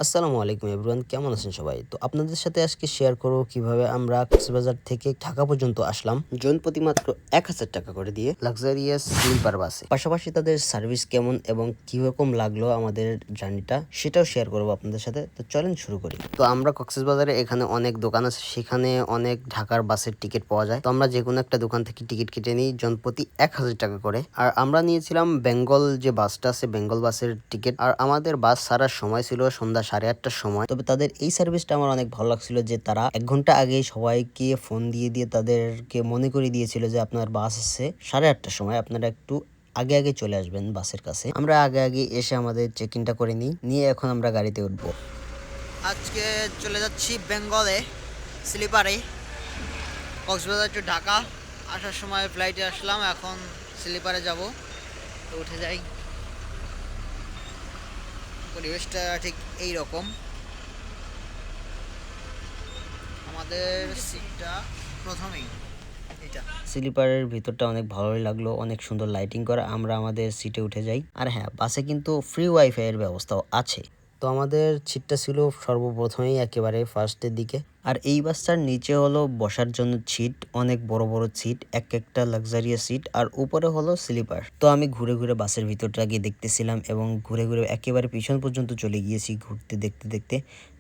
আসসালামু আলাইকুম এভরিওয়ান, কেমন আছেন সবাই? তো আপনাদের সাথে আজকে শেয়ার করব কিভাবে আমরা কক্সবাজার থেকে ঢাকা পর্যন্ত আসলাম জনপ্রতি মাত্র 1000 টাকা করে দিয়ে লাক্সারিয়াস স্লিপার বাসে। পাশাপাশি তাদের সার্ভিস কেমন এবং কিরকম লাগলো আমাদের জার্নিটা সেটাও শেয়ার করব আপনাদের সাথে। তো চলেন শুরু করি। তো আমরা কক্সবাজারে এখানে অনেক দোকান আছে, সেখানে অনেক ঢাকার বাসের টিকিট পাওয়া যায়। তো আমরা যে কোনো একটা দোকান থেকে টিকিট কেটে নিই জনপ্রতি 1000 টাকা করে। আর আমরা নিয়েছিলাম বেঙ্গল যে বাসটা আছে, বেঙ্গল বাসের টিকিট। আর আমাদের বাস ছাড়ার সময় ছিল সন্ধ্যা 8:30টার সময়। তবে তাদের এই সার্ভিসটা আমার অনেক ভালো লাগছিল যে তারা 1 ঘন্টা আগে সবাইকে ফোন দিয়ে তাদেরকে মনে করিয়ে দিয়েছিল যে আপনার বাস আছে 8:30টার সময়, আপনারা একটু আগে আগে চলে আসবেন বাসের কাছে। আমরা আগে এসে আমাদের চেক ইনটা করে নিয়ে এখন আমরা গাড়িতে উঠবো। আজকে চলে যাচ্ছি বেঙ্গলে স্লিপারে, কক্সবাজার টু ঢাকা। আসার সময় ফ্লাইটে আসলাম, এখন স্লিপারে যাব। তো উঠে যাই। পরিবেশটা ঠিক এই রকম। আমাদের সিটটা প্রথমেই এটা। স্লিপারের ভিতরটা অনেক ভালোই লাগলো, অনেক সুন্দর লাইটিং করা। আমরা আমাদের সিটে উঠে যাই। আর হ্যাঁ, বাসে কিন্তু ফ্রি ওয়াইফাই এর ব্যবস্থাও আছে। তো আমাদের সিটটা ছিল সর্বপ্রথমেই একেবারে ফার্স্টের দিকে। আর এই বাসটার নিচে হলো বসার জন্য সিট, অনেক বড় বড় সিট, একটা লাক্সারিয়াস সিট, আর উপরে হলো স্লিপার। তো আমি ঘুরে বাসের ভিতরটা গিয়ে দেখতেছিলাম এবং ঘুরে একেবারে পিছন পর্যন্ত চলে গিয়েছি ঘুরতে দেখতে।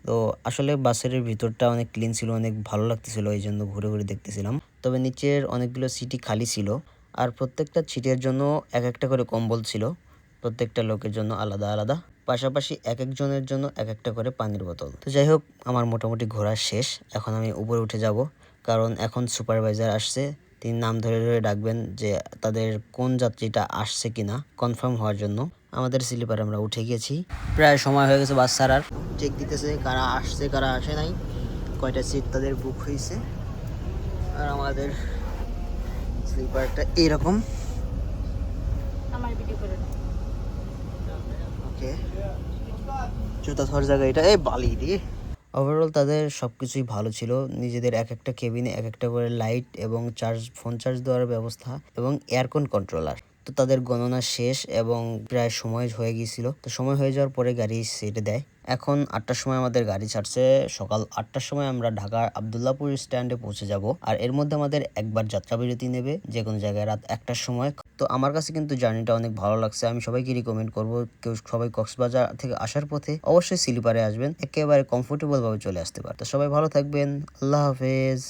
তো আসলে বাসের ভিতরটা অনেক ক্লিন ছিল, অনেক ভালো লাগতেছিল, এই জন্য ঘুরে দেখতেছিলাম। তবে নিচের অনেকগুলো সিটই খালি ছিল। আর প্রত্যেকটা সিটের জন্য একটা করে কম্বল ছিল, প্রত্যেকটা লোকের জন্য আলাদা। পাশাপাশি একজনের জন্য একটা করে পানির বোতল। তো যাই হোক, আমার মোটামুটি ঘোরা শেষ। এখন আমি উপরে উঠে যাব, কারণ এখন সুপারভাইজার আসছে। তিনি নাম ধরে ডাকবেন যে তাদের কোন যাত্রীটা আসছে কিনা কনফার্ম হওয়ার জন্য। আমাদের স্লিপারে আমরা উঠে গেছি, প্রায় সময় হয়ে গেছে বাস ছাড়ার। চেক দিতেছে কারা আসছে কারা আসে নাই, কয়টা সিট তাদের বুক হয়েছে। আর আমাদের স্লিপারটা এইরকম। ওকে, জুতা ধর জায়গা এটা এই বালি দিয়ে। ওভারঅল তাদের সবকিছুই ভালো ছিল। নিজেদের একটা কেবিনে একটা করে লাইট এবং ফোন চার্জ দেওয়ার ব্যবস্থা এবং এয়ারকন কন্ট্রোলার। তো তাদের গণনা শেষ এবং প্রায় সময় হয়ে গিয়েছিল। তো সময় হয়ে যাওয়ার পরে গাড়ি ছেড়ে দেয়। এখন 8টার সময় আমাদের গাড়ি ছাড়ছে। সকাল 8টার সময় আমরা ঢাকার আব্দুল্লাহপুর স্ট্যান্ডে পৌঁছে যাব। আর এর মধ্যে আমাদের একবার যাত্রা বিরতি নেবে যে কোনো জায়গায় রাত 1টার সময়। তো আমার কাছে কিন্তু জার্নিটা অনেক ভালো লাগছে। আমি সবাইকে রিকমেন্ড করবো, সবাই কক্সবাজার থেকে আসার পথে অবশ্যই স্লিপারে আসবেন, একেবারে কমফোর্টেবল ভাবে চলে আসতে পারে। তো সবাই ভালো থাকবেন, আল্লাহ হাফেজ।